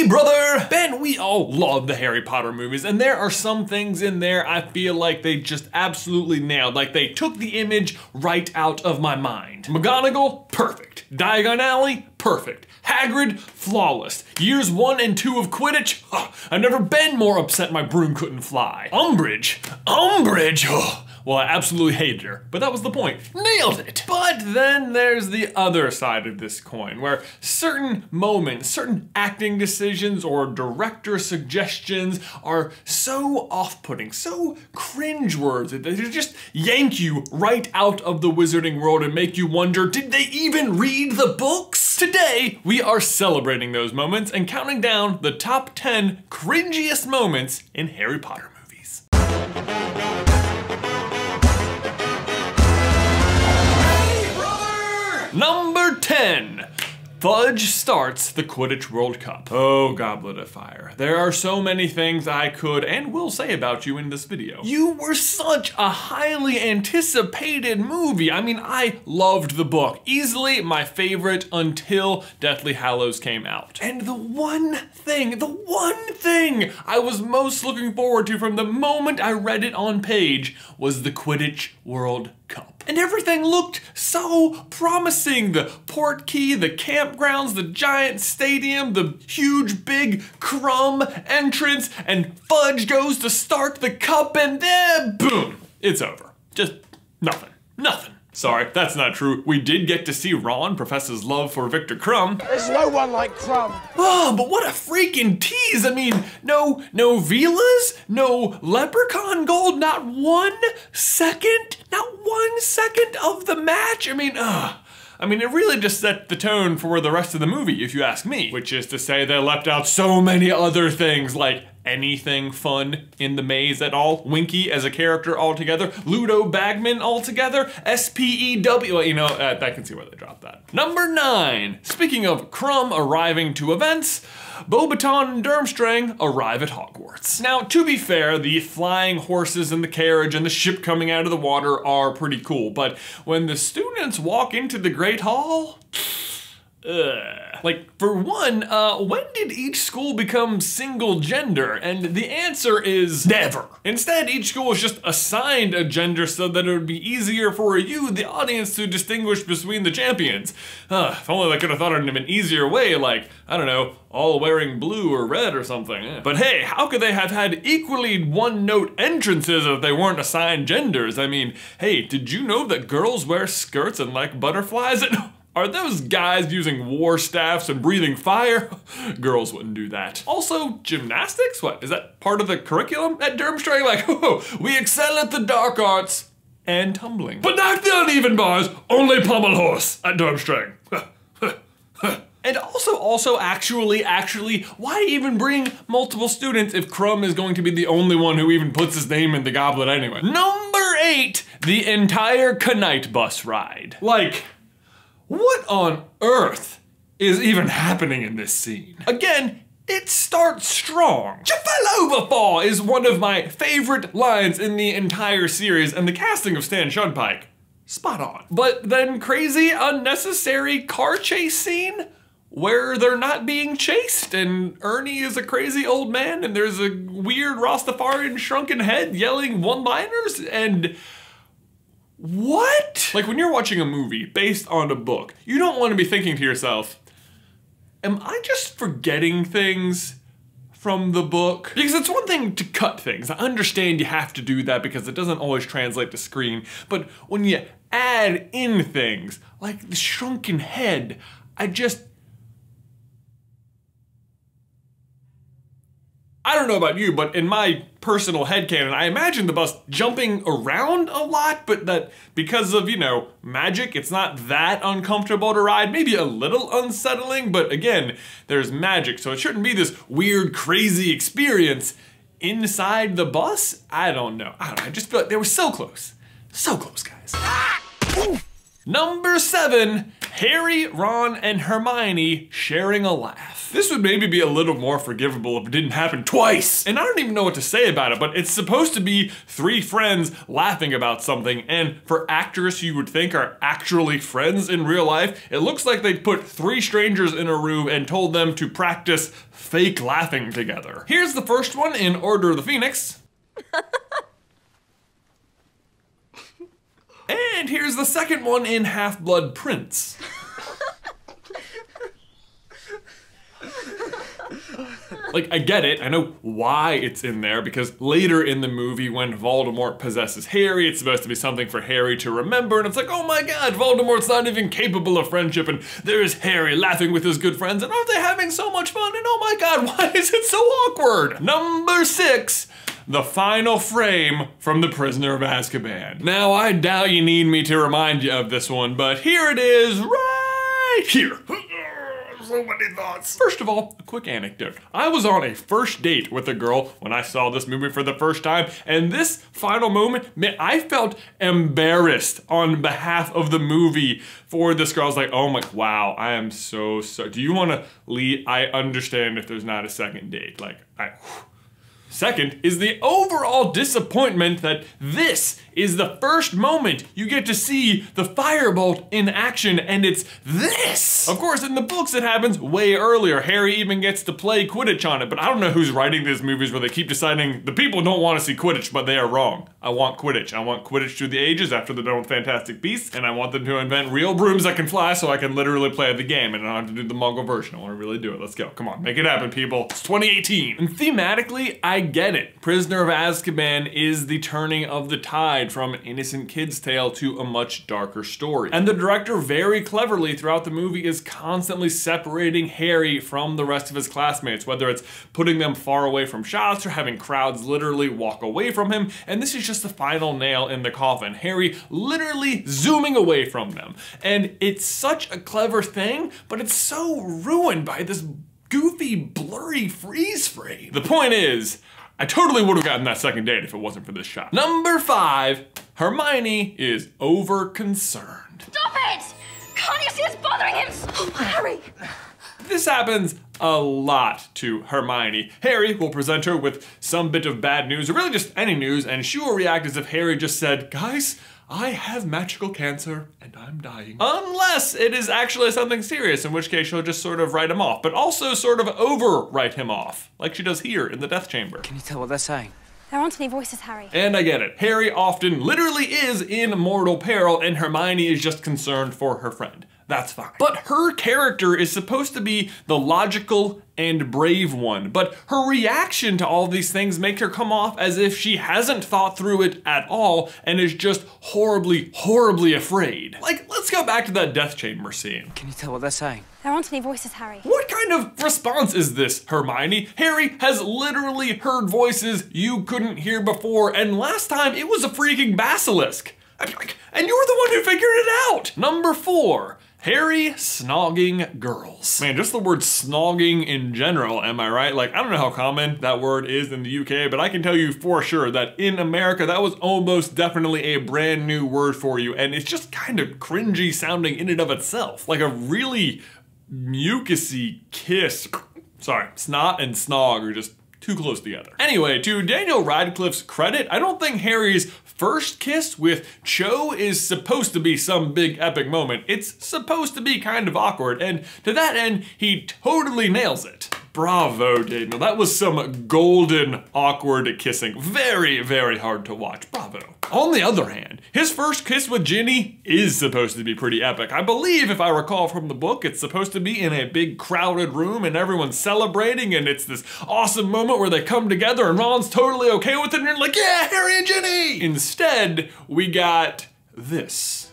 Hey, brother! Ben, we all love the Harry Potter movies, and there are some things in there I feel like they just absolutely nailed. Like they took the image right out of my mind. McGonagall, perfect. Diagon Alley, perfect. Hagrid, flawless. Years 1 and 2 of Quidditch, I've never been more upset my broom couldn't fly. Umbridge, well, I absolutely hated her, but that was the point. Nailed it! But then there's the other side of this coin, where certain moments, certain acting decisions, or director suggestions are so off-putting, so cringe-worthy, that they just yank you right out of the wizarding world and make you wonder, did they even read the books? Today, we are celebrating those moments and counting down the top 10 cringiest moments in Harry Potter movies. Number 10, Fudge starts the Quidditch World Cup. Oh, Goblet of Fire. There are so many things I could and will say about you in this video. You were such a highly anticipated movie. I mean, I loved the book. Easily my favorite until Deathly Hallows came out. And the one thing I was most looking forward to from the moment I read it on page was the Quidditch World Cup. And everything looked so promising. The portkey, the campgrounds, the giant stadium, the huge big Crumb entrance, and Fudge goes to start the cup, and then boom, it's over. Just nothing. Sorry, that's not true. We did get to see Ron profess his love for Victor Crumb. There's no one like Crumb. Oh, but what a freaking tease. I mean, no Velas, no leprechaun gold, not 1 second of the match. I mean, it really just set the tone for the rest of the movie, if you ask me. Which is to say they left out so many other things, like anything fun in the maze at all, Winky as a character altogether, Ludo Bagman altogether, SPEW, well, you know, I can see where they dropped that. Number 9, speaking of Crumb arriving to events, Beauxbaton and Durmstrang arrive at Hogwarts. Now, to be fair, the flying horses and the carriage and the ship coming out of the water are pretty cool, but when the students walk into the Great Hall, like, for one, when did each school become single gender? And the answer is never. Instead, each school was just assigned a gender so that it would be easier for you, the audience, to distinguish between the champions. If only they could have thought of it in an easier way, like, I don't know, all wearing blue or red or something. But hey, how could they have had equally one-note entrances if they weren't assigned genders? I mean, hey, did you know that girls wear skirts and like butterflies? Are those guys using war staffs and breathing fire? Girls wouldn't do that. Also, gymnastics? What, is that part of the curriculum at Durmstrang? Like, oh, we excel at the dark arts and tumbling. But not the uneven bars, only pommel horse at Durmstrang. And also, actually, why even bring multiple students if Crumb is going to be the only one who even puts his name in the goblet anyway? Number 8, the entire Knight bus ride. Like, what on earth is even happening in this scene? Again, it starts strong. "Jafaloverfall" is one of my favorite lines in the entire series, and the casting of Stan Shudpike, spot on. But then crazy, unnecessary car chase scene where they're not being chased, and Ernie is a crazy old man, and there's a weird Rastafarian shrunken head yelling one-liners, and what? Like, when you're watching a movie based on a book, you don't want to be thinking to yourself, am I just forgetting things from the book? Because it's one thing to cut things. I understand you have to do that because it doesn't always translate to screen, but when you add in things, like the shrunken head, I don't know about you, but in my personal headcanon, I imagine the bus jumping around a lot, but that because of, you know, magic, it's not that uncomfortable to ride. Maybe a little unsettling, but again, there's magic, so it shouldn't be this weird, crazy experience inside the bus. I don't know. I just feel like they were so close. So close, guys. Number 7, Harry, Ron, and Hermione sharing a laugh. This would maybe be a little more forgivable if it didn't happen twice. And I don't even know what to say about it, but it's supposed to be 3 friends laughing about something, and for actors you would think are actually friends in real life, it looks like they put 3 strangers in a room and told them to practice fake laughing together. Here's the first one in Order of the Phoenix. And here's the second one in Half-Blood Prince. Like, I get it, I know why it's in there, because later in the movie when Voldemort possesses Harry, it's supposed to be something for Harry to remember, and it's like, oh my god, Voldemort's not even capable of friendship, and there's Harry laughing with his good friends, and aren't they having so much fun, and oh my god, why is it so awkward? Number 6, the final frame from The Prisoner of Azkaban. Now, I doubt you need me to remind you of this one, but here it is right here. So many thoughts. First of all, a quick anecdote. I was on a first date with a girl when I saw this movie for the first time, and this final moment, man, I felt embarrassed on behalf of the movie for this girl. I was like, oh my, wow, I am so, do you want to leave? I understand if there's not a second date. Like, Second is the overall disappointment that this is the first moment you get to see the firebolt in action, and it's this. Of course, in the books it happens way earlier. Harry even gets to play Quidditch on it, but I don't know who's writing these movies where they keep deciding the people don't want to see Quidditch, but they are wrong. I want Quidditch. I want Quidditch through the ages after they're done with Fantastic Beasts, and I want them to invent real brooms that can fly so I can literally play the game and I don't have to do the Muggle version. I want to really do it. Let's go. Come on, make it happen, people. It's 2018. And thematically, I get it. Prisoner of Azkaban is the turning of the tide from an innocent kid's tale to a much darker story. And the director very cleverly throughout the movie is constantly separating Harry from the rest of his classmates, whether it's putting them far away from shots or having crowds literally walk away from him. And this is just the final nail in the coffin. Harry literally zooming away from them. And it's such a clever thing, but it's so ruined by this goofy, blurry freeze frame. The point is, I totally would have gotten that second date if it wasn't for this shot. Number 5, Hermione is over-concerned. Stop it! Can't you see it's bothering him? Oh, Harry! This happens a lot to Hermione. Harry will present her with some bit of bad news, or really just any news, and she will react as if Harry just said, guys, I have magical cancer and I'm dying. Unless it is actually something serious, in which case she'll just sort of write him off, but also sort of overwrite him off, like she does here in the Death Chamber. Can you tell what they're saying? There aren't any voices, Harry. And I get it. Harry often literally is in mortal peril, and Hermione is just concerned for her friend. That's fine. But her character is supposed to be the logical and brave one, but her reaction to all these things make her come off as if she hasn't thought through it at all and is just horribly, horribly afraid. Like, let's go back to that Death Chamber scene. Can you tell what they're saying? There aren't any voices, Harry. What kind of response is this, Hermione? Harry has literally heard voices you couldn't hear before, and last time it was a freaking basilisk. And you're the one who figured it out. Number 4. Harry snogging girls. Man, just the word snogging in general, am I right? Like, I don't know how common that word is in the UK, but I can tell you for sure that in America, that was almost definitely a brand new word for you, and it's just kind of cringy sounding in and of itself. Like a really mucusy kiss. Sorry, snot and snog are just too close together. Anyway, to Daniel Radcliffe's credit, I don't think Harry's first kiss with Cho is supposed to be some big epic moment. It's supposed to be kind of awkward, and to that end, he totally nails it. Bravo, Daniel. That was some golden, awkward kissing. Very, very hard to watch. Bravo. On the other hand, his first kiss with Ginny is supposed to be pretty epic. I believe, if I recall from the book, it's supposed to be in a big crowded room and everyone's celebrating, and it's this awesome moment where they come together and Ron's totally okay with it and you're like, yeah, Harry and Ginny! Instead, we got this.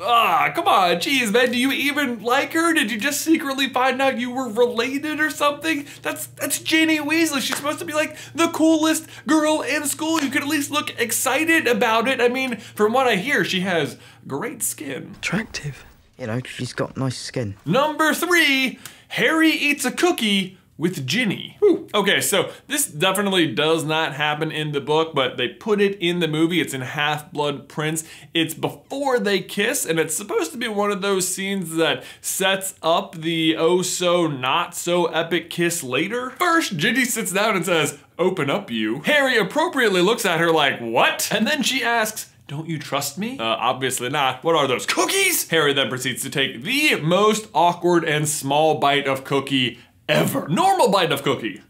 Ah, come on, geez, man, do you even like her? Did you just secretly find out you were related or something? That's Ginny Weasley. She's supposed to be like the coolest girl in school. You could at least look excited about it. I mean, from what I hear, she has great skin. Attractive. You know, she's got nice skin. Number 3, Harry eats a cookie with Ginny. Whew. Okay, so this definitely does not happen in the book, but they put it in the movie. It's in Half-Blood Prince. It's before they kiss, and it's supposed to be one of those scenes that sets up the oh-so-not-so-epic kiss later. First, Ginny sits down and says, "Open up, you." Harry appropriately looks at her like, "What?" And then she asks, "Don't you trust me?" Obviously not. What are those, cookies? Harry then proceeds to take the most awkward and small bite of cookie ever. Normal bite of cookie.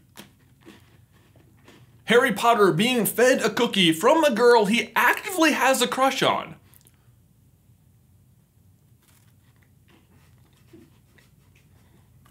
Harry Potter being fed a cookie from a girl he actively has a crush on.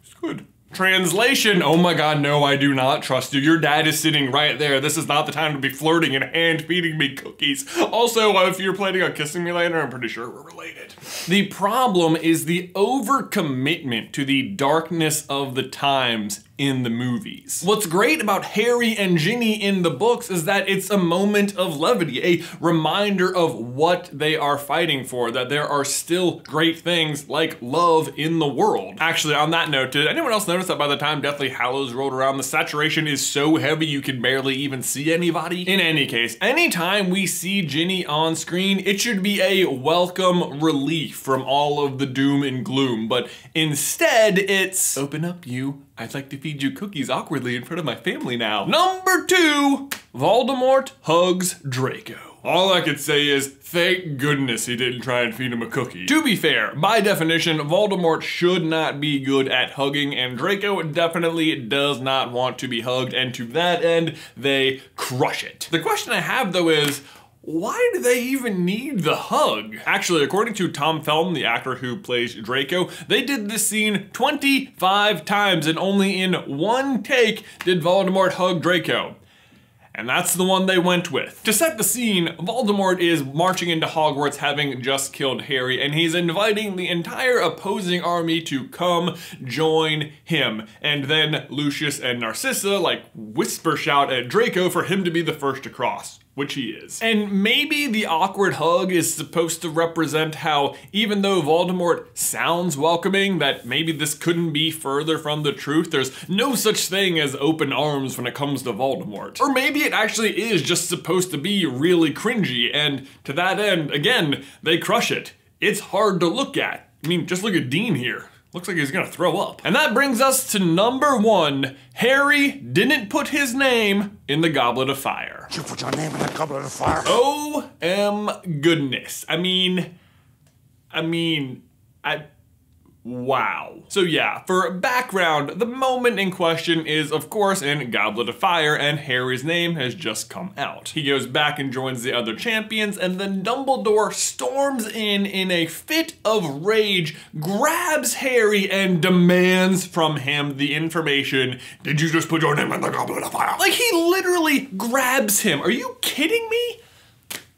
It's good. Translation, oh my god, no, I do not trust you. Your dad is sitting right there. This is not the time to be flirting and hand-feeding me cookies. Also, if you're planning on kissing me later, I'm pretty sure we're related. The problem is the overcommitment to the darkness of the times in the movies. What's great about Harry and Ginny in the books is that it's a moment of levity, a reminder of what they are fighting for, that there are still great things like love in the world. Actually, on that note, did anyone else notice that by the time Deathly Hallows rolled around, the saturation is so heavy you can barely even see anybody? In any case, anytime we see Ginny on screen, it should be a welcome relief from all of the doom and gloom, but instead it's, "Open up, you. I'd like to feed you cookies awkwardly in front of my family now." Number 2, Voldemort hugs Draco. All I could say is, thank goodness he didn't try and feed him a cookie. To be fair, by definition, Voldemort should not be good at hugging, and Draco definitely does not want to be hugged, and to that end, they crush it. The question I have though is, why do they even need the hug? Actually, according to Tom Felton, the actor who plays Draco, they did this scene 25 times, and only in one take did Voldemort hug Draco. And that's the one they went with. To set the scene, Voldemort is marching into Hogwarts having just killed Harry, and he's inviting the entire opposing army to come join him. And then Lucius and Narcissa like whisper shout at Draco for him to be the first to cross, which he is. And maybe the awkward hug is supposed to represent how, even though Voldemort sounds welcoming, that maybe this couldn't be further from the truth. There's no such thing as open arms when it comes to Voldemort. Or maybe it actually is just supposed to be really cringy, and to that end, again, they crush it. It's hard to look at. I mean, just look at Dean here. Looks like he's gonna throw up. And that brings us to number 1. Harry didn't put his name in the Goblet of Fire. You put your name in the Goblet of Fire? Goodness. Wow. So yeah, for background, the moment in question is of course in Goblet of Fire, and Harry's name has just come out. He goes back and joins the other champions, and then Dumbledore storms in a fit of rage, grabs Harry and demands from him the information, "Did you just put your name in the Goblet of Fire?" Like, he literally grabs him. Are you kidding me?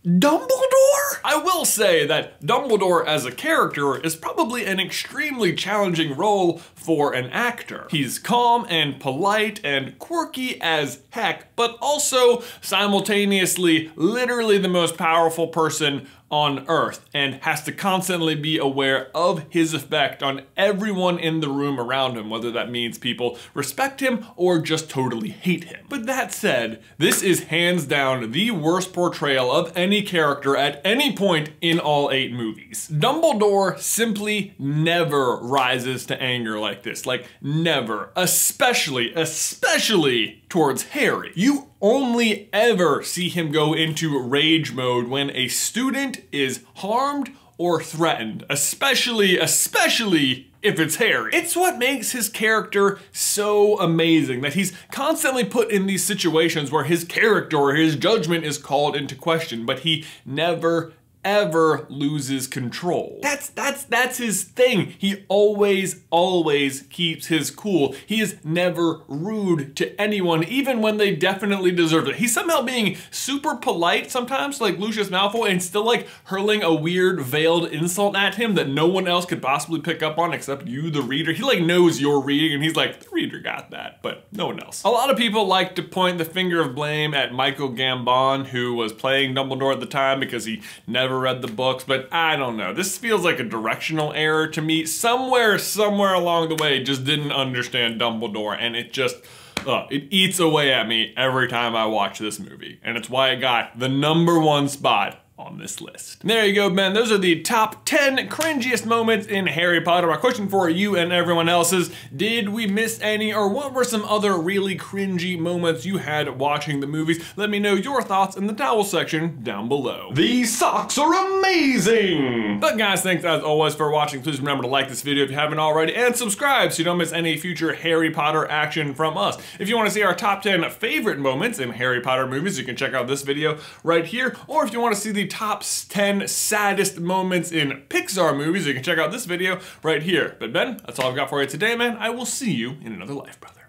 Dumbledore? I will say that Dumbledore as a character is probably an extremely challenging role for an actor. He's calm and polite and quirky as heck, but also simultaneously literally the most powerful person on Earth, and has to constantly be aware of his effect on everyone in the room around him, whether that means people respect him or just totally hate him. But that said, this is hands down the worst portrayal of any character at any point in all 8 movies. Dumbledore simply never rises to anger like this, like never, especially towards Harry. You only ever see him go into rage mode when a student is harmed or threatened, especially if it's Harry. It's what makes his character so amazing, that he's constantly put in these situations where his character or his judgment is called into question, but he never ever loses control. That's his thing. He always keeps his cool. He is never rude to anyone, even when they definitely deserve it. He's somehow being super polite sometimes, like Lucius Malfoy, and still like hurling a weird veiled insult at him that no one else could possibly pick up on except you, the reader. He like knows you're reading and he's like, the reader got that, but no one else. A lot of people like to point the finger of blame at Michael Gambon, who was playing Dumbledore at the time, because he never never read the books, but I don't know. This feels like a directional error to me. Somewhere along the way, just didn't understand Dumbledore, and it just, it eats away at me every time I watch this movie. And it's why it got the #1 spot on this list. There you go, Ben. Those are the top 10 cringiest moments in Harry Potter. My question for you and everyone else is, did we miss any, or what were some other really cringy moments you had watching the movies? Let me know your thoughts in the towel section down below. These socks are amazing! But guys, thanks as always for watching. Please remember to like this video if you haven't already, and subscribe so you don't miss any future Harry Potter action from us. If you want to see our top 10 favorite moments in Harry Potter movies, you can check out this video right here. Or if you want to see the top 10 saddest moments in Pixar movies, you can check out this video right here. But Ben, that's all I've got for you today, man. I will see you in another life, brother.